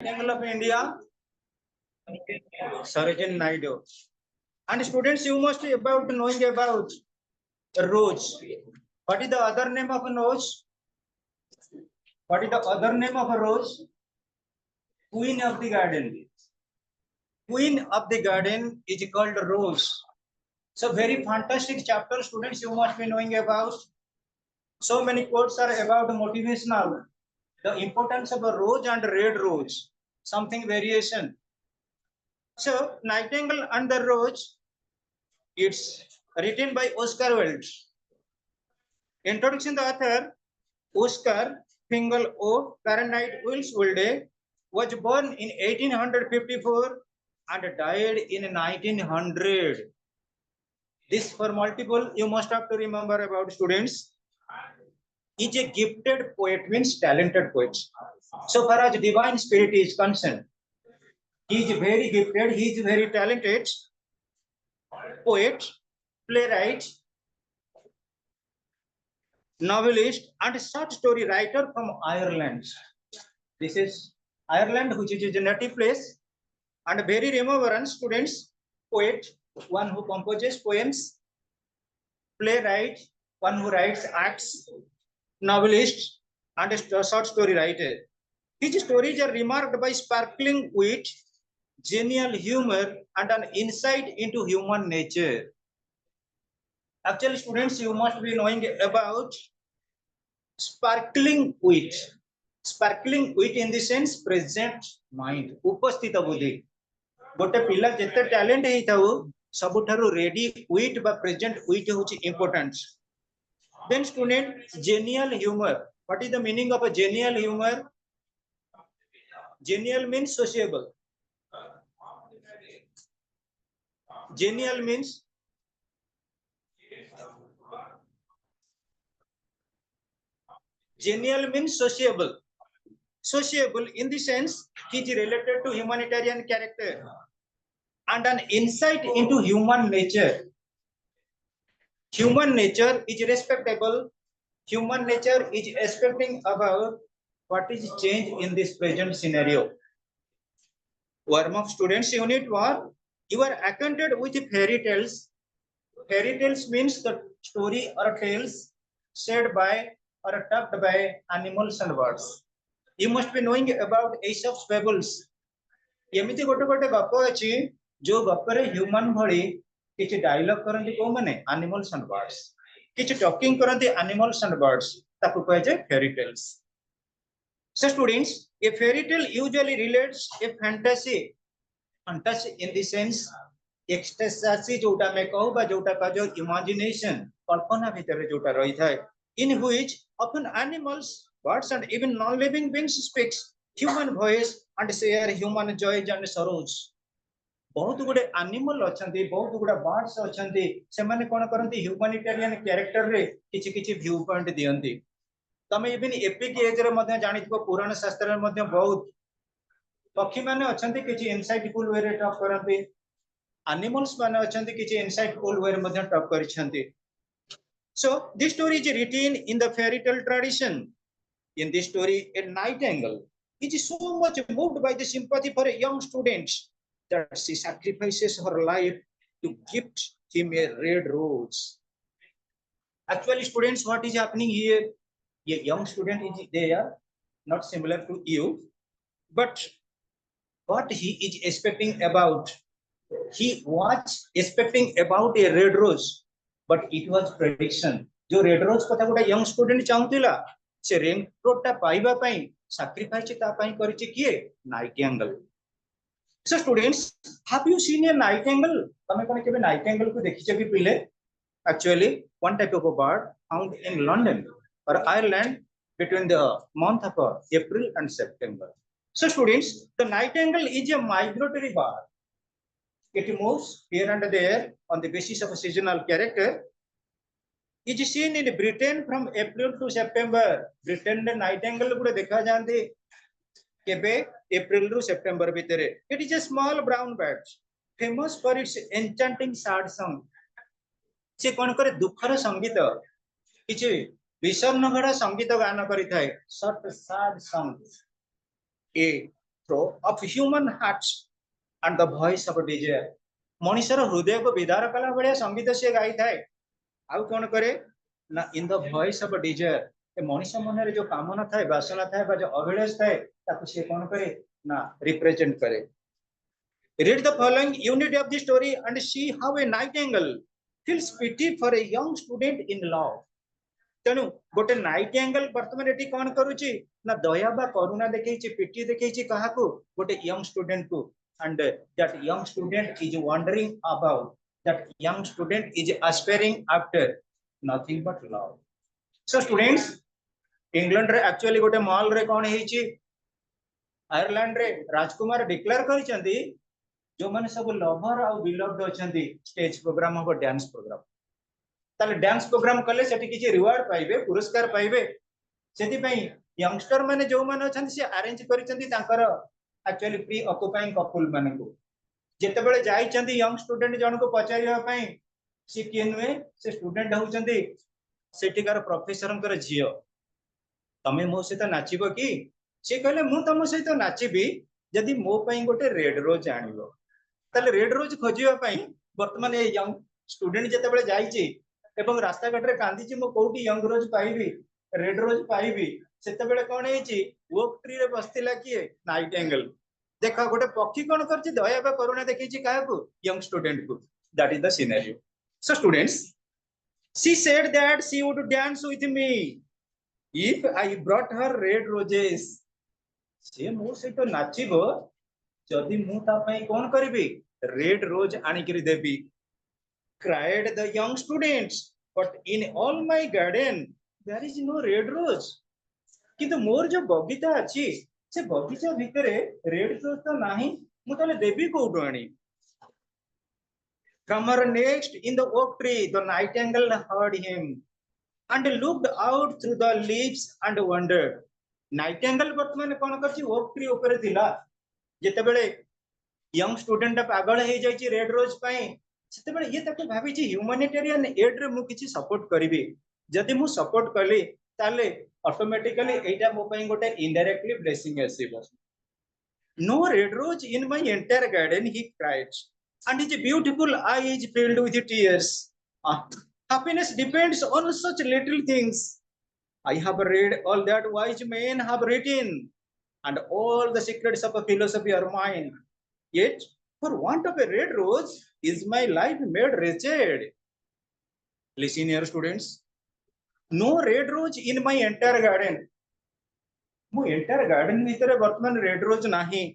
Triangle of India, Sarojini Naidu. And students, you must be about knowing about rose. What is the other name of a rose? What is the other name of a rose? Queen of the garden. Queen of the garden is called rose. So very fantastic chapter, students, you must be knowing about. So many quotes are about motivational. The importance of a rose and red rose. Something variation. So Nightingale and the Rose, it's written by Oscar Wilde. Introduction, the author Oscar Fingal O. Fahrenheit Wills Wilde was born in 1854 and died in 1900. This for multiple, you must have to remember about students. Is a gifted poet, means talented poet. So far as divine spirit is concerned, he is very gifted, he is very talented poet, playwright, novelist, and short story writer from Ireland. This is Ireland, which is his native place, and very remembrance students, poet, one who composes poems, playwright, one who writes acts, novelist, and a short story writer. His stories are remarked by sparkling wit, genial humor, and an insight into human nature. Actually, students, you must be knowing about sparkling wit. Sparkling wit in the sense present mind, उपस्थित बुद्धि. गोटे पिला जेते talent हेई थाउ सबुठारु ready विट बा present विट होची important. Then student, genial humor. What is the meaning of a genial humor? Genial means sociable. Genial means sociable. Sociable in the sense it is related to humanitarian character and an insight into human nature. Human nature is respectable. Human nature is expecting about what is change in this present scenario. Warm-up students, unit 1. You are acquainted with fairy tales. Fairy tales means the story or tales said by or told by animals and birds. You must be knowing about Aesop's fables. एमिति गोटे गोटे गप अछि जो गपरे human भଳି किछि dialogue करंती को माने एनिमल्स एंड बर्ड्स किछि टॉकिंग करंती एनिमल्स एंड बर्ड्स ताकू कहै छै fairy tales. So students, a fairy tale usually relates a fantasy in the sense ecstasy जोटा में कहू बा जोटा का जो imagination कल्पना भीतर जोटा रही थाए, in which often animals, birds and even non-living beings speaks human voice and share human joys and sorrows. बहुत गुडे एनिमल अछंती, बहुत गुडा बर्ड्स अछंती, से माने कोन करंती ह्यूमैनिटेरियन कैरेक्टर रे किछि किछि व्यू पॉइंट दियंती. तमे इवन एपिक एज रे मध्ये जानिथबो पुराण शास्त्र रे मध्ये बहुत पक्षी माने अछंती किछि इनसाइटफुल वे रे टॉक करंती, एनिमल्स माने अछंती किछि इनसाइटफुल वे रे मध्ये talk करिसंती. So this story is written in the fairy tale tradition. In this story, a nightingale is so much moved by the sympathy for a young student that she sacrifices her life to gift him a red rose. Actually, students, what is happening here? A young student is there, not similar to you, but what he is expecting about, he was expecting about a red rose, but it was prediction. जो red rose कथा गोटा young student चाहूतिला, से red rose टा पाइबा पाई sacrifice ता पाई करिछि किए nightingale. So students, have you seen a nightingale? तमे कोन केबे nightingale को देखिछे कि पिले? Actually, one type of a bird found in London or Ireland between the month of April and September. So students, the nightingale is a migratory bird. It moves here and there on the basis of a seasonal character. It is seen in Britain from April to September. Britain the nightingale गुडे देखा जानते केबे April to September भितरे. It is a small brown bird, famous for its enchanting sad song. से कोन करे दुखर संगीत किछि विषण्ण भरा संगीत गान करि थाए, short sad songs. A throw of human hearts and the voice of desire. मनुष्यर हृदय को विदार कला भाया संगीत से गाई थाए आउ कौन करे ना in the voice of desire मनुष्य मन रे जो कामना थाए वासना थाए बा जो अभिलाष थाए ताको से कौन करे ना रिप्रेजेंट करे. Read the following unit of the story and see how a nightingale feels pity for a young student in love. तेणु गोटे नाइटिंगेल वर्तमान एटी कौन करूची ना दया बा करुणा देखैछि पिटी देखैछि काहाकू गोटे यंग स्टूडेंट को and that young student is wondering about that young student is aspiring after nothing but love. So students England रे एक्चुअली गोटे मॉल रे कौन हेछि आयरलैंड रे राजकुमार डिक्लेयर करिसंती जो माने सब लवर आ बिलव्ड अछंती स्टेज प्रोग्राम हो डांस प्रोग्राम ताले डांस प्रोग्राम कले सेठी किछि रिवार्ड पाइबे पुरस्कार पाइबे सेति पई यंगस्टर माने जो माने अछंती से अरेंज करिसंती तांकर एक्चुअली प्री ऑक्युपाइंग कपल माने को जेते बेले जाइचंती यंग स्टूडेंट जन को पचारिया पई से केनवे से स्टूडेंट होउचंती सेठिकार प्रोफेसरंकर झियो तमे मो सहित नाचिबो की से कहले मु तम सहित नाचिबी यदि मो पई गोटे रेड रोज आनिबो ताले रेड रोज खोजिबा पई वर्तमान ए यंग स्टूडेंट जेते बेले जाइची एवं रास्ता घाट रे कांदीची मो कोठी यंग रोज पाइबी रेड रोज पाइबी सेते बेले कोन हेची ओक ट्री रे बस्तिला किए नाइटिंगेल देखा गोटे पक्षी कोन करची दया बा करुणा देखैची काहाकू यंग स्टूडेंट को that is the scenario. So students she said that she would dance with me if I brought her red roses से मो सहित नाचिबो जदि मु ता पई कोन करबी रेड रोज आनी करी देबी. Cried the young students, but in all my garden there is no red rose. किंतु मोर जो बगीचा अछि से बगीचा भितरे रेड रोज तो नाही मु तले देबी कोठो आनी. From her nest in the oak tree the nightingale heard him and looked out through the leaves and wondered. Nightingale वर्तमान कोन करछि ओक ट्री ऊपर थिला जेते बेले यंग स्टूडेंट पागल हे जाइछि रेड रोज पई सेते बेले ये तक भाबी छी ह्यूमैनिटेरियन एड रे मु किछि सपोर्ट करबी जदि मु सपोर्ट करली ताले ऑटोमेटिकली एटा मो पई गोटे इनडायरेक्टली ब्लेसिंग आसीबो. No red rose in my entire garden he cried and his beautiful eyes filled with tears. Happiness depends on such little things. I have read all that wise men have written and all the secrets of a philosophy are mine. Yet for want of a red rose is my life made wretched. Listen here students. No red rose in my entire garden. मो entire garden भितरे वर्तमान red rose नाही.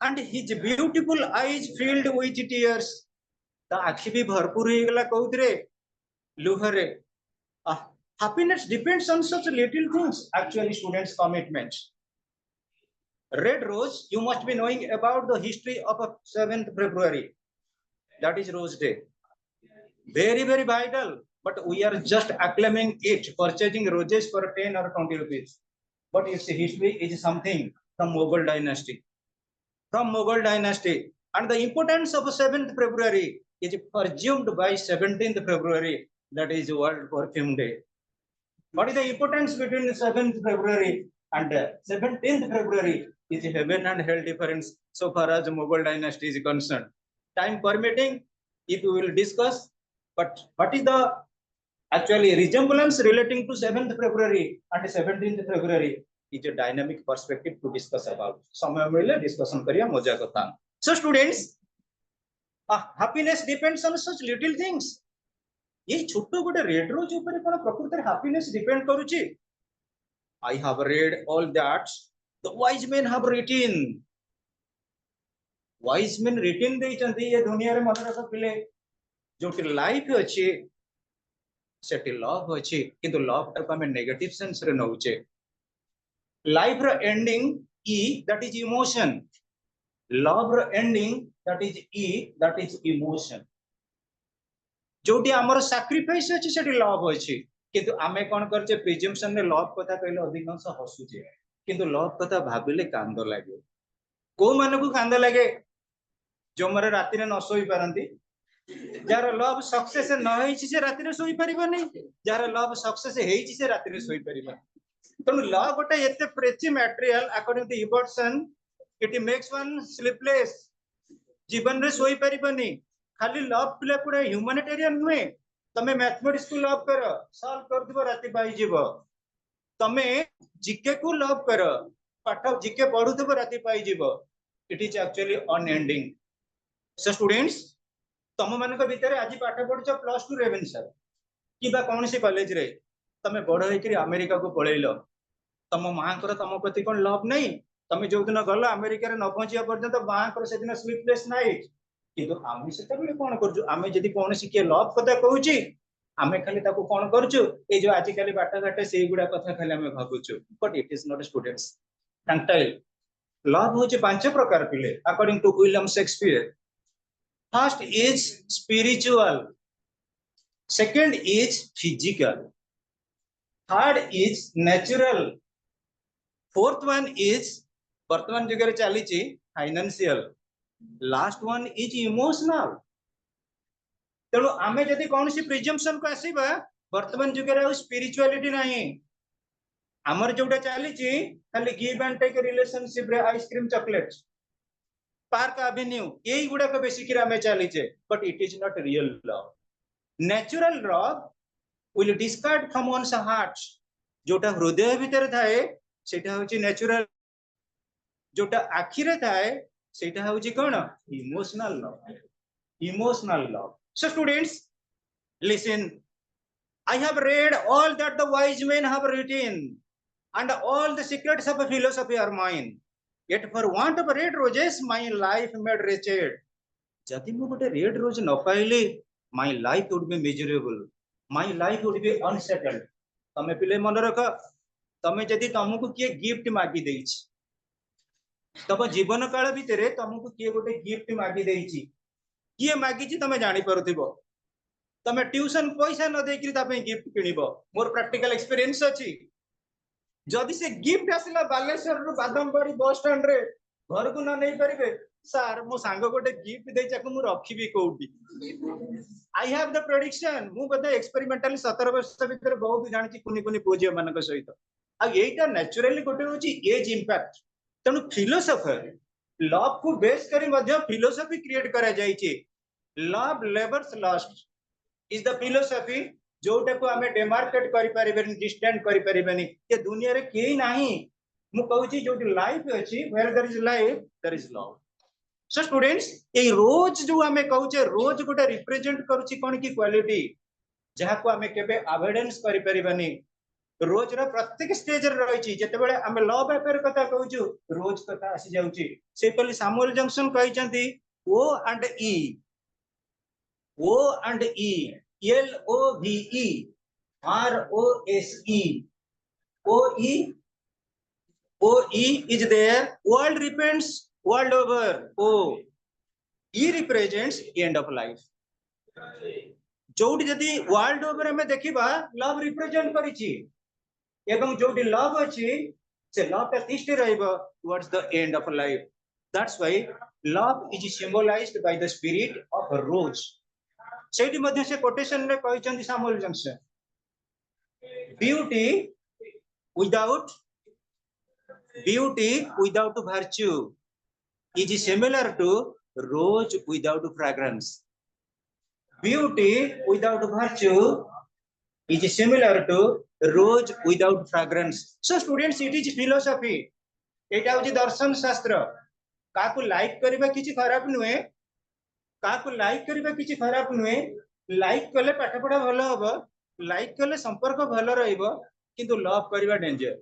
And his beautiful eyes filled with tears. ता आखि भी भरपूर हे गला कहउतरे लुहरे. Happiness depends on such little things. Actually students commitment. Red rose you must be knowing about the history of 7th February. That is Rose Day. Very very vital, but we are just acclaiming it, purchasing roses for 10 or 20 rupees. But its history is something from Mughal dynasty. From Mughal dynasty, and the importance of 7th February is presumed by 17th February, that is World Perfume Day. What is the importance between 7th February and 17th February is heaven and hell difference so far as Mughal dynasty is concerned. Time permitting, if we will discuss, but what is the actually resemblance relating to 7th February and 17th February is a dynamic perspective to discuss about. समय मिले discussion करिया मजा कथा. So students, happiness depends on such little things. ये छोटो गोटे red rose ऊपर कोन प्रकृति happiness depend करूची. I have read all that the wise men have written. Wise men written देइचंती ये दुनिया रे मन रख पिले जोटी लाइफ अछि सेटी लव अछि किंतु लव टा हमें नेगेटिव सेंस रे नउचे. Life ending E, that is emotion. Love ending, that is E, that is emotion. जोटी हमर सैक्रिफाइस अछि सेटी लव अछि किंतु आमे कोन करचे प्रिजम्पशन रे लव कथा कहले अधिकांश हसुचे किंतु लव कथा भाबिले कांद लागे. को मानकु कांद लागे जो मरे राति रे न सोई पारंती जार लव सक्सेस न हेछि से राति रे सोई परिबो नै जार लव सक्सेस हेछि से राति रे सोई परिबो. तेणु लव गोटे एते प्रेची material according to Emerson it makes one sleepless जीवन रे सोई परिबनी खाली लव पिले पुरे ह्यूमैनिटेरियन नुहे तमे मैथमेटिक्स को लव कर सॉल्व कर दिबो राति पाई जीवो तमे जीके को लव कर पाठ जीके पढु दिबो राति पाई जीवो it is actually unending so students तम मानक भितर आज पाठ पढुछ प्लस 2 रेवेन्सा कि बा कौन सी कॉलेज रे तमे बड़ होइकरी अमेरिका को पळेइलो तम मांकर तम प्रति कोन लव नहीं तमे जो दिन गल अमेरिका रे न पहुंचिया पर्यंत मांकर से दिन स्लीपलेस नाइट किंतु आमे सेते बेले कोन करजु आमे जदी कोन सी के लव कथा कहूची आमे खाली ताको कोन करजु ए जो आजि काली बाटा घाटे सेही गुडा कथा खाली आमे भाबुचु but it is not students टांटाइल लव होचे पांच प्रकार पिले according to William Shakespeare first is spiritual second is physical third is natural fourth one is वर्तमान जुग रे चली ची financial last one is emotional तेणु आमे जदि कौन सी प्रिजम्पशन को आसीबा वर्तमान जुग रे स्पिरिचुअलिटी नहीं हमर जोटा चली ची खाली गिव एंड टेक रिलेशनशिप रे आइसक्रीम चॉकलेट पार्क एवेन्यू एई गुडा को बेसिक रे आमे चली छे but it is not real love Natural love will discard from one's heart जोटा हृदय भीतर थाए सेटा होची नेचुरल जोटा आखि रे थाए सेटा होची कोन emotional love so students listen I have read all that the wise men have written and all the secrets of philosophy are mine yet for want of red roses my life made wretched जदि मु गोटे red rose न पाइले my life would be miserable my life would be unsettled तमे पिले मन रख तमे जदि तुमको किए गिफ्ट मागी देइछि तब जीवन काल भितरे तुमको किए गोटे गिफ्ट मागी देइछि किए मागी छि तमे जानि परथिबो तमे ट्यूशन पैसा न देकरी तापे गिफ्ट किनिबो मोर प्रैक्टिकल एक्सपीरियंस अछि जदि से गिफ्ट आसिला बालेश्वर रु बादामबाड़ी बस स्टैंड रे घर को न नहीं परिबे सर मो सांग गोटे गिफ्ट दे चाकू मु रखिबी कोउटी आई हैव द प्रेडिक्शन मु बदे एक्सपेरिमेंटली 17 वर्ष भीतर बहुत जानि छि कुनी कुनी पूजे मानक सहित आ एटा नेचुरली गोटे होची एज इंपैक्ट तनु फिलोसोफर लव को बेस करी मध्य फिलोसॉफी क्रिएट करा जाई छि love lovers lust is the philosophy जोटा को हमें डेमार्केट करि परिबेनी डिस्टेंट करि परिबेनी ये दुनिया रे केही नाही मु कहू छि जो लाइफ अछि where there is life there is love so students ये रोज जो हमें कहूचे रोज गोटे रिप्रेजेंट करूची कोन की क्वालिटी जहा को हमें केबे अवॉइडेंस करि परिबनी रोज रो प्रत्येक स्टेज रे रही छि जते बेले हमें लव अफेयर कथा कहूछु रोज कथा आसी जाउची से पहले सैमुअल जंक्शन कहि चंती O and E L O V E R O S E O E is there world represents world over e represents end of life जोटी जदी वर्ल्ड ओवर में देखिबा लव रिप्रेजेंट करिछि एवं जोटी लव अछि से love का तिष्ठ रहइबो towards the end of life that's why love is symbolised by the spirit of rose सेठी मध्ये से कोटेशन रे कहिचंदी Samuel Johnson beauty without virtue is similar to rose without fragrance beauty without virtue is similar to rose without fragrance so students it is philosophy एटा होची दर्शन शास्त्र काकू like करबा किछि खराब नुए काकू लाइक करबा किछि खराब नुए लाइक कले पाठ पढा भलो हबो लाइक कले संपर्क भलो रहइबो किंतु लव करबा डेंजर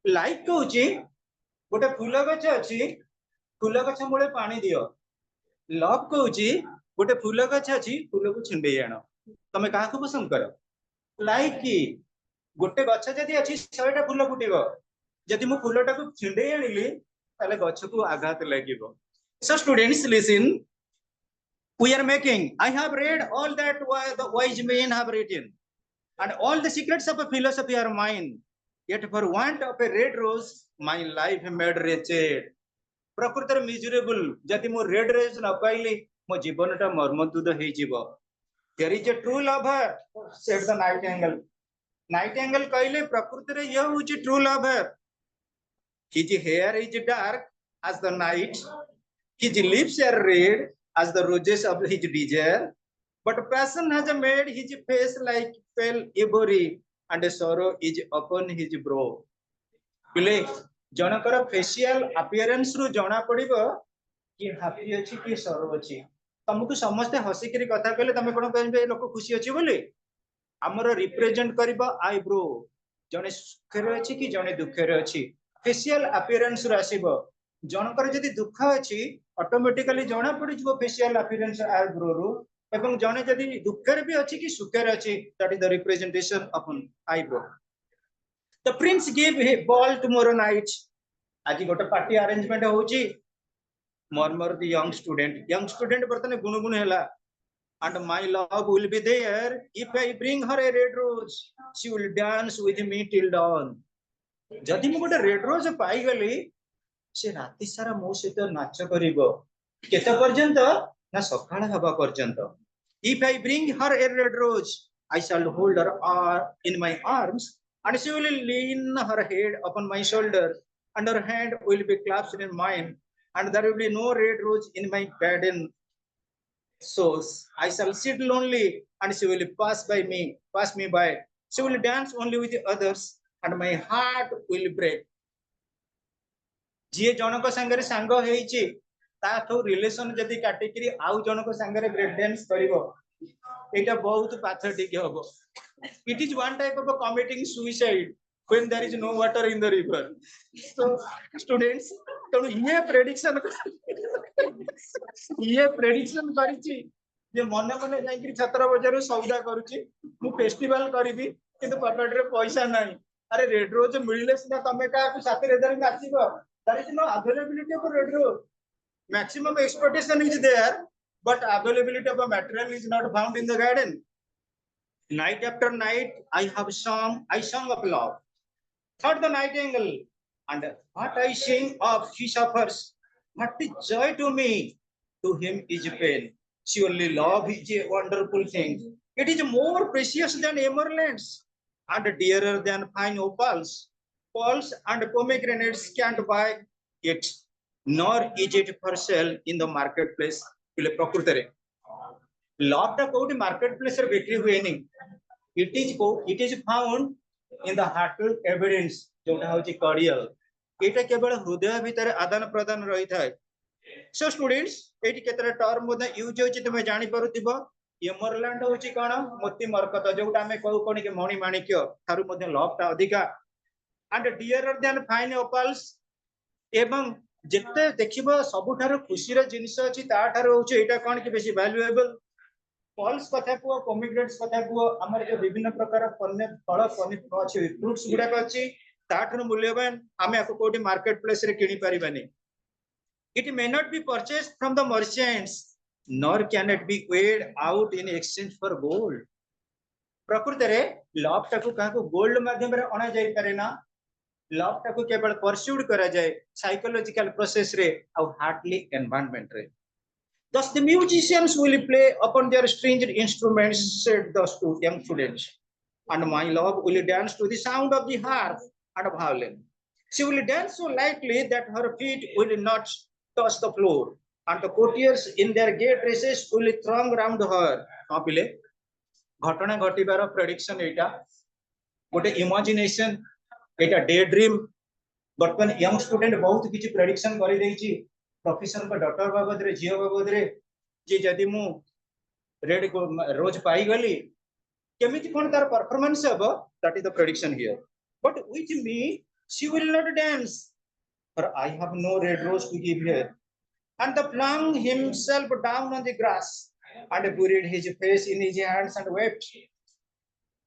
लाइक कहूची गोटे फूल गछ अछि फूल गछ मूले पानी दियो लव कहूची गोटे फूल गछ अछि फूल को छिंडे आनो तमे काहा को पसंद करो लाइक की गोटे गछ जदी अछि 100टा फूल फुटिबो जदी मु फूलटा को छिंडे आनिली ताले गछ को आघात लागिबो so students listen we are making I have read all that the wise men have written and all the secrets of a philosophy are mine yet for want of a red rose my life made wretched प्रकृत miserable जदि मो red raise न पाइली मो जीवनटा मर्मन्तुद हे जीवो there is a true lover save the night angle nightingale कहले प्रकृति रे यह होची true lover his hair is dark as the night his lips are red as the roses of his desire but passion has made his face like pale ivory and sorrow is upon his brow बोले जनकर facial appearance रु जना पड़िबो कि happy अछि कि सरो अछि तुमको समस्त हसिकरी कथा कहले तमे कोन कहबे लोक खुशी अछि बोली हमर रिप्रेजेंट करबा आईब्रो जने सुखरे अछि कि जने दुखरे अछि फेशियल अपीयरेंस रु आसीबो जनकर जदि दुख अछि ऑटोमेटिकली जना पड़ि जबो फेशियल अपीयरेंस आईब्रो रु एवं जने जदि दुखरे भी अछि कि सुखरे अछि that is the representation of eyebrow The prince gave a ball tomorrow night. आज गोटे पार्टी अरेंजमेंट होची murmur the young student. Young student बर्तने गुणगुण हैला. And my love will be there if I bring her a red rose. She will dance with me till dawn. जदि मु गोटे red rose पाई गली से राति सारा मो सहित नाच करिवो केते पर्यंत ना सकाळ हबा पर्यंत if I bring her a red rose I shall hold her in my arms and she will lean her head upon my shoulder and her hand will be clasped in mine and there will be no red rose in my garden so I shall sit lonely and she will pass me by she will dance only with the others and my heart will break जी जनक संगे सांग हेची ताठो relation जदि काटिकरी आउ जनक संगे break dance करिवो एटा बहुत pathetic हबो it is one type of a committing suicide when there is no water in the river so students तो ये prediction करिछि जे मने मने जाई कि छत्र बजार सौदा करूछि मु फेस्टिवल करिबी किंतु पॉकेट रे पैसा नाही अरे रेड रोज मिलले सिना तमे का 7000 नाचिबो there is no availability of red rose maximum exploitation is there but availability of a material is not found in the garden night after night I sung of love thought the nightingale and what I sing of he suffers what is joy to me to him is pain surely love is a wonderful thing it is more precious than emeralds and dearer than fine opals pearls and pomegranates can't buy it nor is it for sale in the marketplace पिले प्रकृति रे love टा कोठी marketplace रे बिक्री हुएनी it is found in the heartfelt evidence जोटा होची कड़ियल एटा केवल हृदय भीतर आदान प्रदान रही थाए सो स्टूडेंट्स एटी केतरा टर्म मोद यूज होची तुमे जानि परुतिबो एमरलैंड होची कोन मोती मरकत जोटा हमें कहू कोन के मणि माणिक्य थारु मध्ये लव टा अधिका and dearer than fine opals एवं जेते देखिबो सबुठार खुशी रे जिंस अछि ताठार होची एटा कोन कि बेसी वैल्यूएबल पल्स कथा को पोमिग्रेट्स कथा को हमर जो विभिन्न प्रकार फल फल अछि फ्रूट्स गुडा अछि ताठार मूल्यवान हमें आपको कोठी मार्केट प्लेस रे किनि परिबानी it may not be purchased from the merchants nor can it be weighed out in exchange for gold प्रकृति रे लव टाकू काको गोल्ड माध्यम रे अना जाई पारे ना लव टाकू केवल परस्यूड करा जाए साइकोलॉजिकल प्रोसेस रे और हार्टली एनवायरनमेंट रे thus the musicians will play upon their stringed instruments said the young students and my love will dance to the sound of the harp and violin she will dance so lightly that her feet will not touch the floor and the courtiers in their gay dresses will throng round her कापिले घटना घटिबार prediction एटा गोटे imagination एटा day dream बर्तमान young student बहुत किछि prediction करि देछि professor को doctor बाबद रे जियो बाबद रे जे जदि मु रेड रोज पाई गली केमिति कोन तार परफॉर्मेंस हबो that is the prediction here but with me she will not dance for I have no red rose to give her and the flung himself down on the grass and buried his face in his hands and wept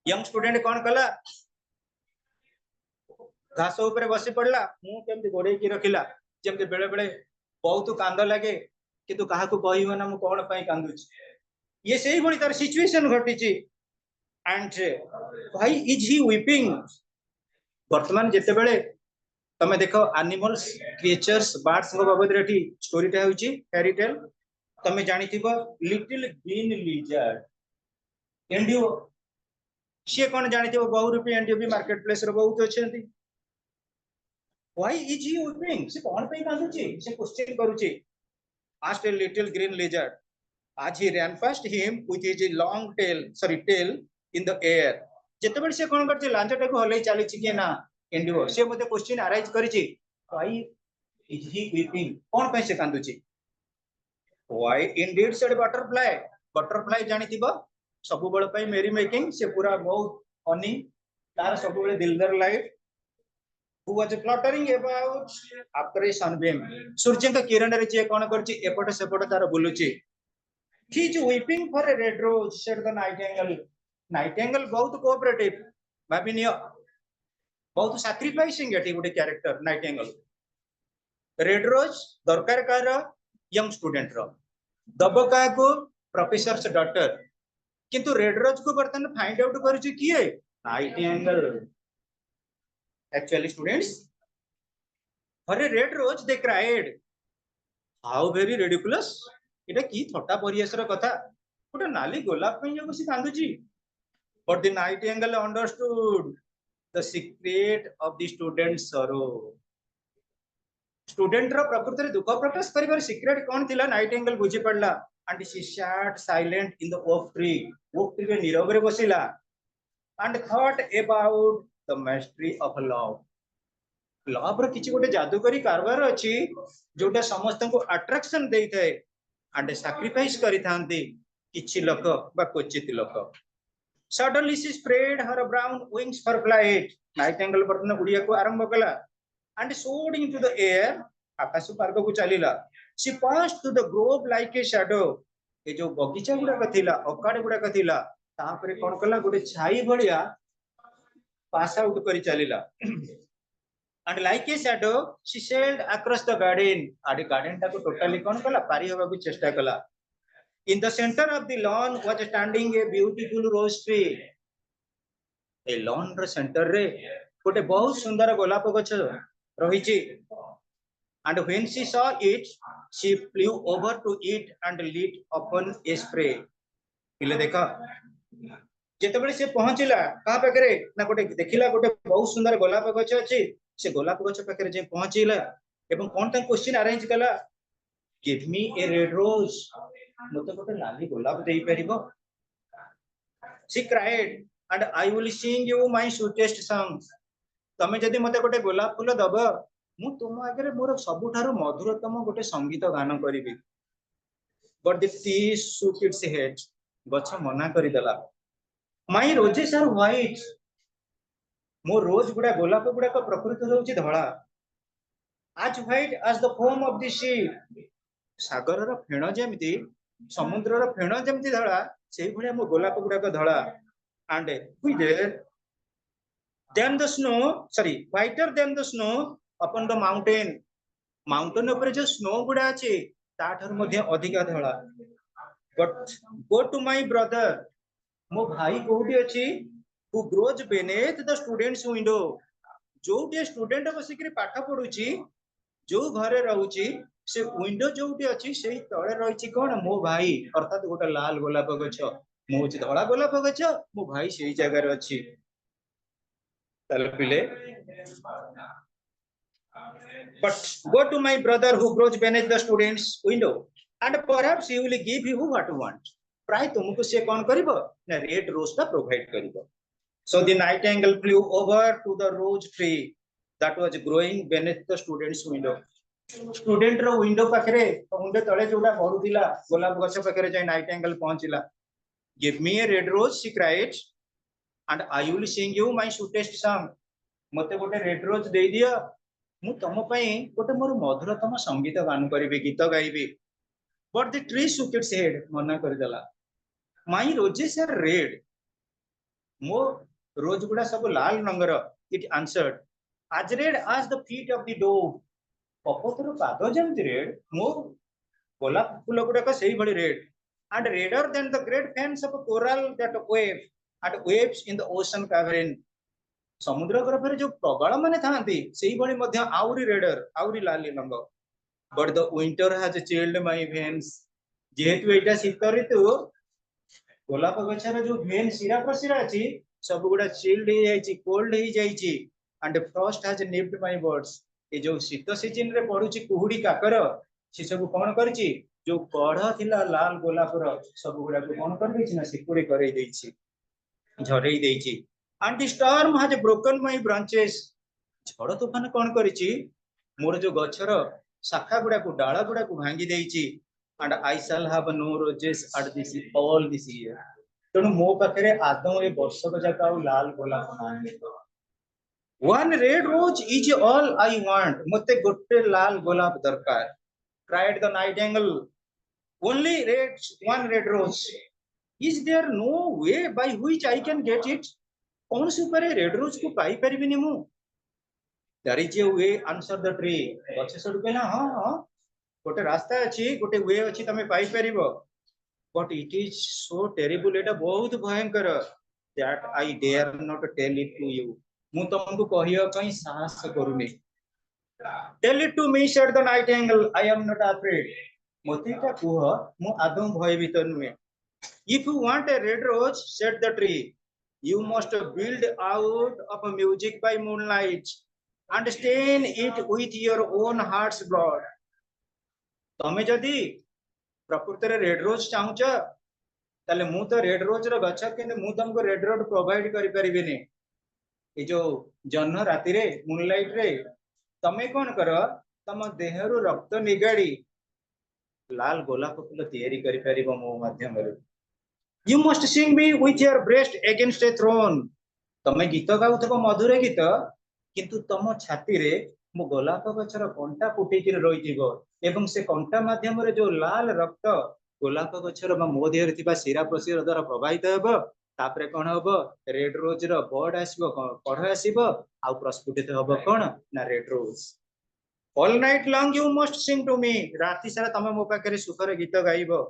young student कोन कला घास ऊपर बसी पड़ला मु केमति गोडे की रखिला जेमति बेले बेले बहुत कांद लागे किंतु काहा को कहियो ना मु कोन पई कांदुची ये सही बणी तार सिचुएशन घटिची and why is he weeping वर्तमान जेते बेले तमे देखो एनिमल्स क्रिएचर्स बर्ड्स को बाबद रेठी स्टोरी टा होची फेरी टेल तमे जानिथिबो लिटिल ग्रीन लिजर्ड एंडियो सी कौन जानी बहुरूपी एनडीओ मार्केट प्लेस रे बहुत अच्छे why is he weeping से कौन पे कांदुची से क्वेश्चन करूची asked a little green lizard as he ran past him with his long tail in the air जेतेबेले से कोन करछि लांचटा को हलै चाली छि कि ना एनडीओ से मते क्वेश्चन अराइज करिछि why is he weeping कोन पे से कांदुछि why indeed said butterfly जानिथिबो सब बेले पई मेरी मेकिंग से पूरा बहुत हनी तार सब बेले दिलदार light who was fluttering about after a sunbeam सूर्य का किरण रे जे कोन करछि एपट सेपट तार बुलुछि he is weeping for a red rose said the nightingale बहुत कोऑपरेटिव भाबिनियो बहुत सैक्रिफाइसिंग एटी गुटे कैरेक्टर नाइटिंगेल रेड रोज दरकार कार यंग स्टूडेंट रो दबो का को प्रोफेसर से डॉक्टर किंतु रेड रोज को बर्तन फाइंड आउट करूची किए Nightingale actually students for a red rose they cried how very ridiculous এটা কি থটা পরিবেশৰ কথা ওটা নালি গোলাপ ପାଇଁ যে বসি কান্দুची but the nightingale understood the secret of the student's sorrow student रो प्रकृति रे दुख प्रकाश करिवार सीक्रेट कोन थिला नाइटिंगेल बुझी पड़ला and she sat silent in the oak tree रे नीरव रे बसिला and thought about the mystery of love रो किछि गोटे जादूकरी कारबार अछि जोटा समस्त को अट्रैक्शन देई थाए and sacrifice करि थांती किछि लोक बा क्वचित लोक suddenly she spread her brown wings for flight nightingale बर्तन उड़िया को आरंभ कला and soared into the air आकाश मार्ग को चलीला she passed to the grove like a shadow ए जो बगीचा गुडा कथिला अकाड गुडा कथिला तापरे कोन कला गोटे छाई भलिया पास आउट करी चलीला and like a shadow she sailed across the garden ta ko totally kon kala pari hoba ku chesta kala in the center of the lawn was standing a beautiful rose tree a lawn ro center re gote bahut sundar golap gach rahichi and when she saw it she flew over to it and lit upon a spray pile dekha जेतेबेले से पहुंचिला कहा पाखरे ना गोटे देखिला गोटे बहुत सुंदर गोलाप गछ अछि से गोलाप गछ पाखरे जे पहुंचिला एवं कोन ता क्वेश्चन अरेंज कला give me a red rose मते गोटे लाली गोलाप देई परिबो she cried and I will sing you my sweetest song तमे जदी मते गोटे गोलाप फूल दबो मु तुम आगे मोर सबुठारु मधुरतम गोटे संगीत गान करिबी but the tree shook its head गछ मना करि देला My roses are white. मो रोज गुडा गोलाप गुडा को प्रकृति होउची धळा as white as the foam of the sea सागर रो फेण जेमिति समुद्र रो फेण जेमिति धळा सेही भलिया मो गोलाप गुडा को धळा and whiter than the snow upon the mountain ऊपर जो स्नो गुडा अछि ताठर मध्ये अधिका धळा but go to my brother मो भाई कोठी अछि who grows beneath the students window जोटे स्टूडेंट बसिकरी पाठ पढुची जो घरे रहउची से विंडो जोटे अछि सेही तळे रहिची कोन मो भाई अर्थात गोटे लाल गोलाप गछ मो छि धळा गोलाप गछ मो भाई सेही जगह रे अछि तल पिले but go to my brother who grows beneath the students window and perhaps he will give you what you want प्राय तुमको से कोन करिवो ना रेड रोज ता provide करिवो so the nightingale flew over to the rose tree that was growing beneath the students window student रो window पाखरे मुंडे तळे जोडा बढुदिला गोलाप गछ पाखरे जाय nightingale पहुंचिला give me a red rose she cried and I will sing you my sweetest song मते गोटे रेड रोज दे दियो मु तम पई गोटे मोर मधुरतम संगीत गान करिवे गीत गाइबे but the tree shook its head मना कर देला my roses are red मो रोज गुडा सब लाल रंगर it answered as red as the feet of the dove कपतर पाद जेमति रेड मो गोलाप फूल गुडा का सही बड़ी red and redder than the great fans of coral that wave and waves in the ocean cavern समुद्र गर्भरे जो प्रबल माने थांती सेही बड़ी मध्य आउरी रेडर आउरी लाली रंग but the winter has chilled my veins जेहेतु एटा शीत ऋतु गोलाप गछर जो भेन सिरा प्रसिरा अछि सब गुड़ा चिल्ड हो जाइए, कोल्ड हो जाइए, and Frost has nipped my birds. ये जो शीत सीजन रे पड़ुची कुहुड़ी काकर से सब कौन करची, जो कढ़ थिला लाल गोलापर सब गुड़ा कौन कर देछि ना सिकुड़ी करे देछि, झरई देछि। And the storm has broken my branches. झड़ तूफान कौन करिछि, मोर जो गछर शाखा गुड़ा को डाला गुड़ा को भांगी देछि। And I shall have no roses at this all this year. तेणु मो पाखे आदौ ए वर्षक जाक आउ लाल गोलाप नाही। One red rose is all I want, मते गोटे लाल गोलाप दरकार। Cried the nightingale, only red one red rose, is there no way by which I can get it. कौन से ऊपर रेड रोज को पाई परिबिनी मु। There is a way answer the tree. गछ सडु कहला हां हां गोटे रास्ता अछि, गोटे वे अछि, तमे पाई परिबो। But it is so terrible, एटा बहुत भयंकर, that I dare not tell it to you. मु तुमको कहियो पई साहस करूनी। Tell it to me said the nightingale, I am not afraid. मते का कुह, मु आदम भयभीत नुहे। If you want a red rose said the tree, you must build out of music by moonlight and stain it with your own heart's blood। तमे जदि प्रकृति रे रेड रोज चाहूच, ताले मु तो रेड रोज रो गछ, किंतु मु तुमको रेड रोज प्रोवाइड करि परिबिनी। ए जो जन्म राति रे मूनलाइट रे तमे कौन कर, तम देहरु रक्त निगाड़ी लाल गोलाप फूल तैयारी करि परिबो मो माध्यम रे। You must sing me with your breast against a throne। तमे गीत गाउथबो मधुर गीत, किंतु तम छाती रे मो गोलाप गछर कंटा फुटेकी रहिथिबो, एवं से कंटा माध्यम रे जो लाल रक्त गोलाप गछर बा मो देहरे थिबा शिरा प्रशिरा द्वारा प्रवाहित हेबो। तापरे कोन हेबो, रेड रोज रो बर्ड आसीबो, कढ़ आसीबो, आ प्रस्फुटित हेबो कोन ना red rose. All night long you must sing to me. राति सारा तमे मो पाखरे सुखर गीत गाइबो।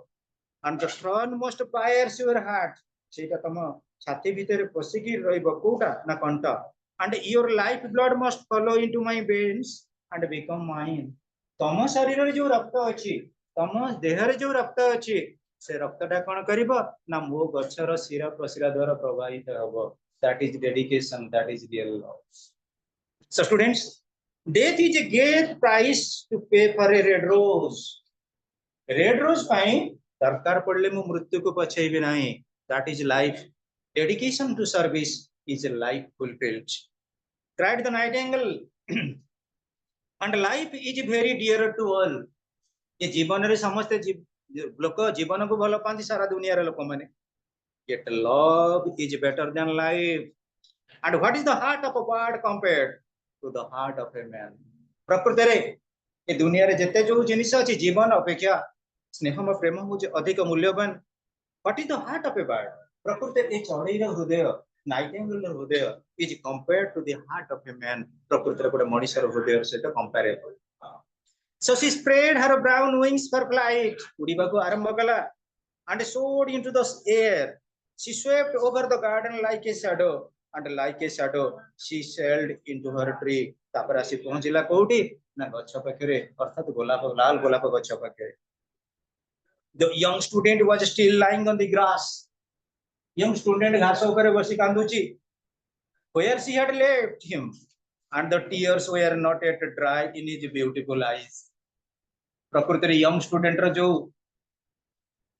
and the sun must pierce your heart। सेटा तम छाती भीतर पसिकी रहइबो कोटा ना कंटा। and your life blood must follow into my veins and become mine। तम शरीर रे जो रक्त अछि, तम देह रे जो रक्त अछि, से रक्तटा कोन करिवो ना मो गछर शिरा प्रशिरा द्वारा प्रवाहित हेबो। that is dedication, that is real love। so students, death is a great price to pay for a red rose। Red rose पाई दरकार पड़ले मु मृत्यु को पछेबी नाही। That is life, dedication to service is a life fulfilled. Cried the nightingale, and life is very dear to all. ये जीवन रे समस्त लोक जीवन को भल पाती, सारा दुनिया रे लोक माने। yet love is better than life। and what is the heart of a bird compared to the heart of a man। प्रकृति रे ए दुनिया रे जते जो जिनिस अछि, जीवन अपेक्षा स्नेह और प्रेम हूँ अधिक मूल्यवान। What is the heart of a bird. प्रकृति ए चढ़ई हृदय, नाइटिंगेल हृदय is compared to the heart of a man. प्रकृति गोटे मनुष्यर हृदय सहित comparable. So she spread her brown wings for flight. उड़ीबा को आरंभ कला। And soared into the air. She swept over the garden like a shadow, and like a shadow she sailed into her tree. तापर आसी पहुंचला कोठी ना गछ पाखरे, अर्थात गोलाप लाल गोलाप गछ पाखरे। The young student was still lying on the grass। young student घास ऊपर बसी कांदुची। where she had left him, and the tears were not yet dry in his beautiful eyes। प्रकृति रे young student रो जो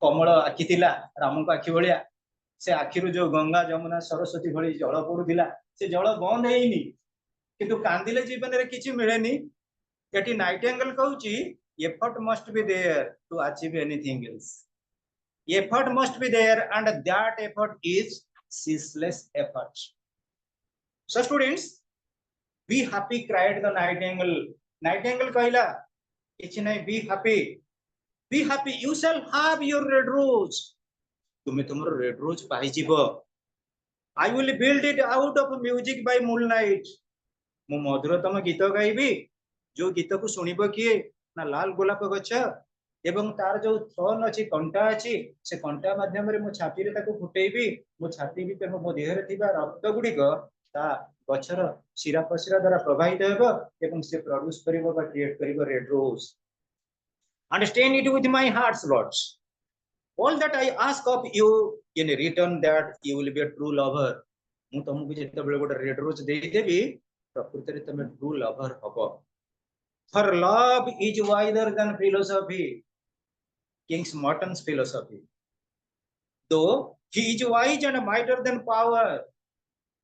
कमल आखि थिला, राम को आखि भलिया, से आखिरु जो गंगा जमुना सरस्वती भली जल पड़ुथिला, से जल बंद हेइनी, किंतु कांदिले जीवन रे किछि मिलेनी। एटी नाइटिंगेल कहूची, effort must be there to achieve anything else। effort must be there, and that effort is ceaseless effort। so students, be happy, cried the nightingale। nightingale कहला किछि नै, be happy, be happy, you shall have your red rose। तुमे तुमरो red rose पाई जीवो। I will build it out of music by moonlight। मु मधुरतम गीत गाइबी, जो गीत को सुनिबो किए ना लाल गोलाप गछ, एवं तार जो थ्रोन अछि, कंटा अछि, से कंटा माध्यम रे मो छाती रे ताको फुटेइबी। मो छाती भीतर मो देह रे थिबा रक्त गुडी को ता गछर शिरा प्रशिरा द्वारा प्रवाहित हेबो, एवं से प्रोड्यूस करिवो बा क्रिएट करिवो red rose. Understand it with my heart's words. all that I ask of you in return, that you will be a true lover। मु तुमको जितेबाला गोटे रेड रोज देदेवी प्रकृति में तुम ट्रू लवर हम for love is wiser than philosophy kings mortals philosophy though he is wise and mightier than power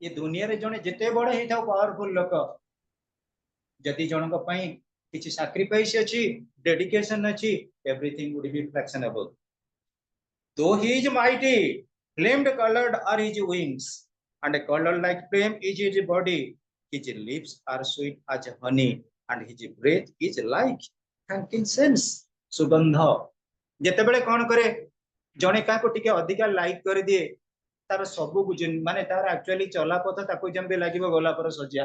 ये दुनिया रे जने जिते बड़ हे था पावरफुल लोक जदि जनक पई किछि सैक्रिफाइस अछि डेडिकेशन अछि everything would be flexible though he is mighty flamed colored are his wings and colored like flame is his body his lips are sweet as honey and his breath is like frankincense सुगंध जेतेबेले कोन करे जने का को टिके अधिका like कर दिए तार सब माने तार एक्चुअली चला पथ ताको जेमते लागिवो गोला पर सजिया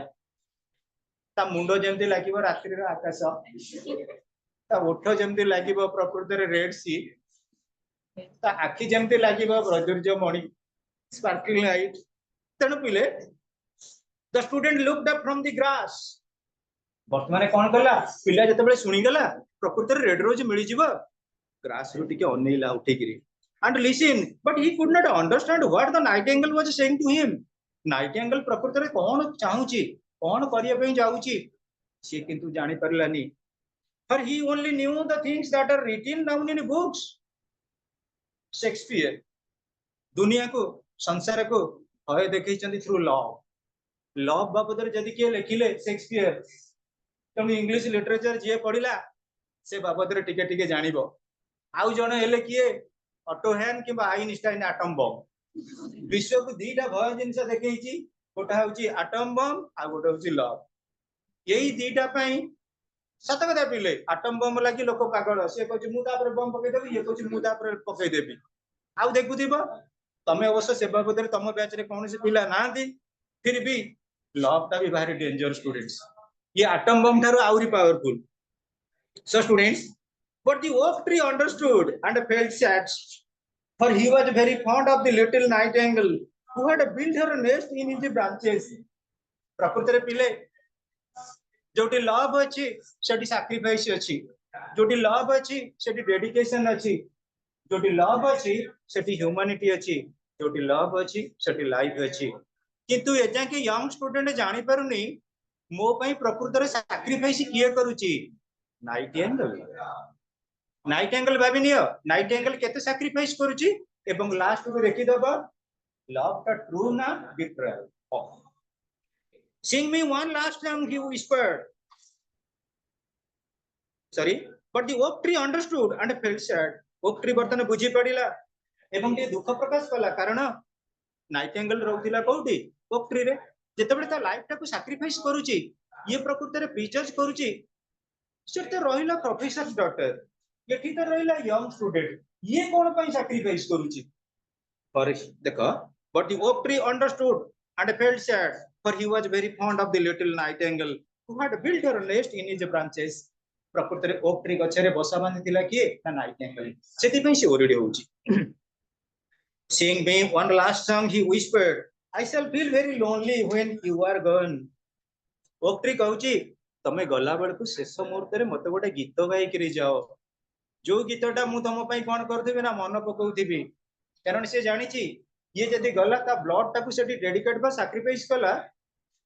ता मुंडो जेमते लागिवो रात्रि रो आकाश ता ओठ जेमते लागिवो प्रकृति रे रेड सी ता आखि जेमते लागिवो प्रजुर्य मणि स्पार्कलिंग लाइट तणु पिले the student looked up from the grass वर्तमान कोन कला पिला जेतेबेले सुनी गला प्रकृति रे रेड रोज मिली जीवो ग्रास रु टिके अनेला उठेगिरी and listen but he could not understand what the nightingale was saying to him nightingale प्रकृति रे कोन चाहूची कोन करिया पे जाउची से किंतु जानि परलानी for he only knew the things that are written down in books Shakespeare दुनिया को संसार को हय देखै चंदी थ्रू लव बाबदर जदि के लिखिले शेक्सपियर तुम इंग्लिश लिटरेचर जे पढिला से बाबदर टिके टिके जानिबो आउ जने हेले किए ऑटोहैन कि आइनस्टाइन एटम बम विश्व को दीटा भय जिनस देखैछि गोटा होछि एटम बम आ गोटा होछि लव यही दीटा पई सत कथा पिले एटम बम लागी लोक पागल से कहछि मु तापर बम पकई देबी ये कहछि मु तापर पकई देबी आउ देखुथिबो तमे अवश्य सेवा बदरे तम बैच रे कोन से पिला नांदी फिर भी लव ता भी भारी डेंजर स्टूडेंट्स ये एटम बम थारो आउरी powerful so students but the oak tree understood and felt sad for he was very fond of the little nightingale who had built her nest in his branches प्रकृति रे पिले जोटी love अछि सेठी sacrifice अछि जोटी love अछि सेठी dedication अछि जोटी love अछि सेठी humanity अछि जोटी love अछि सेठी लाइफ अछि किंतु एजा के यंग स्टूडेंट जानि पारुनी मो पई प्रकृति रे सैक्रिफाइस किए करूची नाइटिंगेल नाइटिंगेल भाबिनियो नाइटिंगेल केते सैक्रिफाइस करूची एवं लास्ट को देखि दबा लव का ट्रू ना betrayal sing me one last song he whispered sorry but the oak tree understood and felt sad oak tree बर्तन बुझी पड़िला एवं के दुख प्रकाश कला कारण नाइटिंगेल रहउतिला कोठी ओक ट्री रे जेतेबेले ता लाइफ टा को सैक्रिफाइस करूची ये प्रकृति रे प्रीचर्स करूची सेते रहिला प्रोफेसर डॉक्टर एठी तो रहिला यंग स्टूडेंट ये कोन पई सैक्रिफाइस करूची पर देखो but the oak tree understood and felt sad for he was very fond of the little nightingale who had built her nest in his branches प्रकृति रे ओक ट्री गछरे बसा बांधितिला किए ना नाइटिंगेल सेति पई से ओरिडी होउची sing me one last song he whispered I shall feel very lonely when you are gone oak tree कहउची तमे गला बेल को शेष मुहूर्त रे मते गोटे गीत गाई करी जाओ जो गीतटा मु तम पई कोन करथिबे ना मन पकौथिबी कारण से जानिची ये जदी गला ता ब्लड टाकू सेठी डेडिकेट बा सैक्रिफाइस कला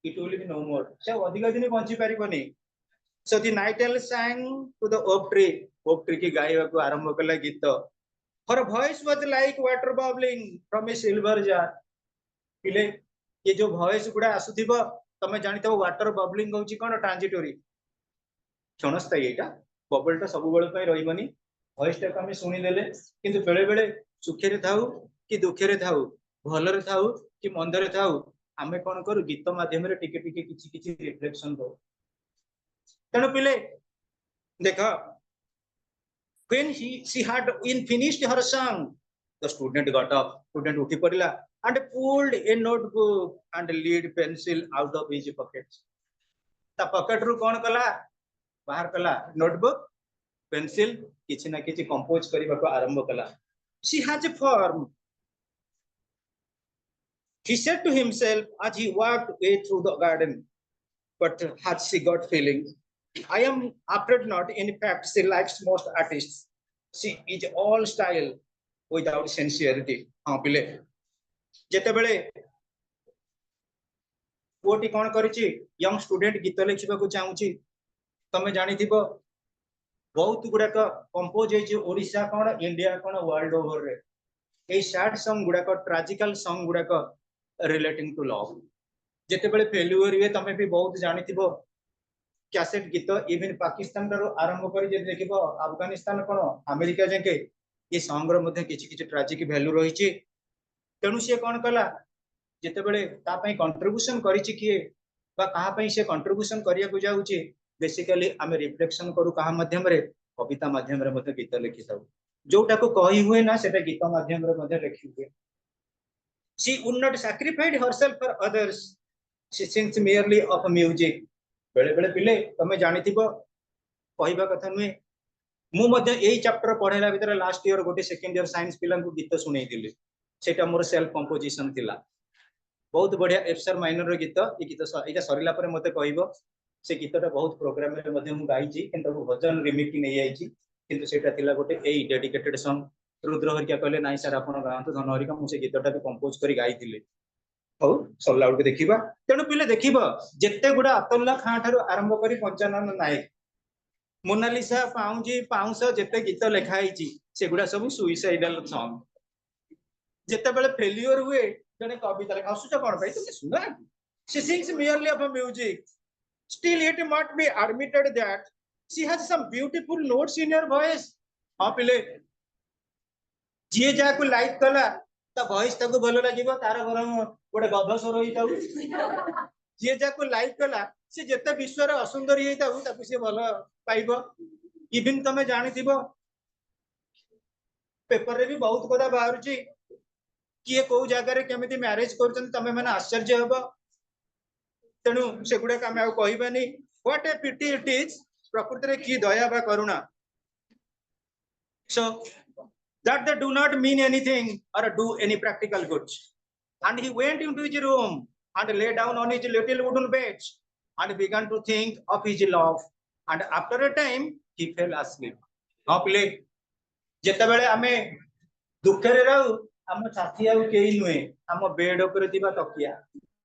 it will be no more से अधिक दिन बंची परिबनी so the nightingale sang to the oak tree की गायबा को आरंभ कला गीत her voice was like water bubbling from a silver jar पिले ये जो वॉइस गुडा आसुथिबो तमे जानितो वाटर बबलिंग होची कोन ट्रांजिटोरी क्षणस्थायी एटा बबल टा सब बेले पई रहिबनी वॉइस टा हम सुनी देले किंतु बेले बेले सुखे रे थाउ कि दुखे रे थाउ भल रे थाउ कि मंद रे थाउ आमे कोन करू गीत माध्यम रे टिके टिके किछि किछि रिफ्लेक्शन दो तनो पिले देखा when she had finished her song the student got up student उठी पड़िला and pulled a notebook and lead pencil out of his pocket ता पॉकेट रु कोन कला बाहर कला नोटबुक पेंसिल किछि ना किछि कंपोज करबा को आरंभ कला she has a form he said to himself as he walked way through the garden but has she got feeling I am afraid not in fact she likes most artists she is all style without sincerity हां पिले जेते बेले पुओटी कौन करिछि young student गीत लिखिबा को चाहूची तमे जानि थिबो बहुत गुड़ाक कंपोज होइछि ओडिशा कौन इंडिया कौन वर्ल्ड ओवर रे ए सैड सॉन्ग गुड़ाक ट्रेजिकल सॉन्ग गुड़ाक रिलेटिंग टू लव जेते बेले फेल्युअर हुए तमे भी बहुत जानि थिबो कैसेट गीत इवन पाकिस्तान रो आरंभ करी जे देखिबो अफगानिस्तान कौन अमेरिका जाके ये सॉन्ग रो मध्ये किछि किछि ट्रेजिक वैल्यू रहिछि तेणु से कौन कला जेते बेले ता पई कंट्रीब्यूशन करिछि किए बा कहा पई से कंट्रीब्यूशन करिया को जाउछि बेसिकली आमे रिफ्लेक्शन करू कहा माध्यम रे कविता माध्यम रे मध्ये गीत लिखि थाउ जोटा को कहि हुए ना सेटा गीत माध्यम रे मध्ये लिखि हुए she would not sacrifice herself for others she sings merely of music बेले बेले पिले तमे जानि थिबो कहिबा कथा नुए मु मध्ये एई चैप्टर पढेला भितर लास्ट ईयर गोटे सेकंड ईयर साइंस पिला को गीत सुनै दिले सेटा मोर सेल्फ कंपोजिशन थिला बहुत बढ़िया एफसर माइनर गीत ये गीत एटा सरिला परे मते कहइबो से गीतटा बहुत प्रोग्राम रे मध्ये मु गाइछि किंतु भजन रिमिक नै आइछि किंतु सेटा थिला गोटे एई डेडिकेटेड सॉन्ग रुद्र हरिका कहले नाइ सर आपण गांतु धन हरिका मु से गीतटा भी कंपोज करी गाइथिले हौ सरला उडके देखिबा तेनु पिले देखिबो जेते गुडा अतुल्ला खान ठारो आरंभ करी पंचानन नायक मोनालिसा पाउजी पाउस जेते गीत लेखा आइछि सेगुडा सब सुइसाइडल सॉन्ग जेते बेले फेल्युअर हुए जने कविता लेखा असुच कोन भाई तुम सुना she sings merely of music still it must be admitted that she has some beautiful notes in her voice हां पिले जे जा को लाइक कला ता वॉइस ताको भलो लागिबो तार बरम गोटे गध स्वर होई ताउ जे जा को लाइक कला से जेते विश्व रे असुंदर होई ताउ ताको से भलो पाइबो इवन तमे जानि थिबो पेपर रे भी बहुत कथा बाहरची किए को जगह रे केमिति मैरिज करछन तमे माने आश्चर्य हबो तेणु से गुडा आम आउ कहबानी what a pity it is प्रकृति रे की दया बा करुणा सो that they do not mean anything or do any practical goods and he went into his room and lay down on his little wooden bed and began to think of his love and after a time he fell asleep हां पिले जेते बेले आमे दुख रे रहू हम साथी आउ केई नुए हम बेड ऊपर दिबा तकिया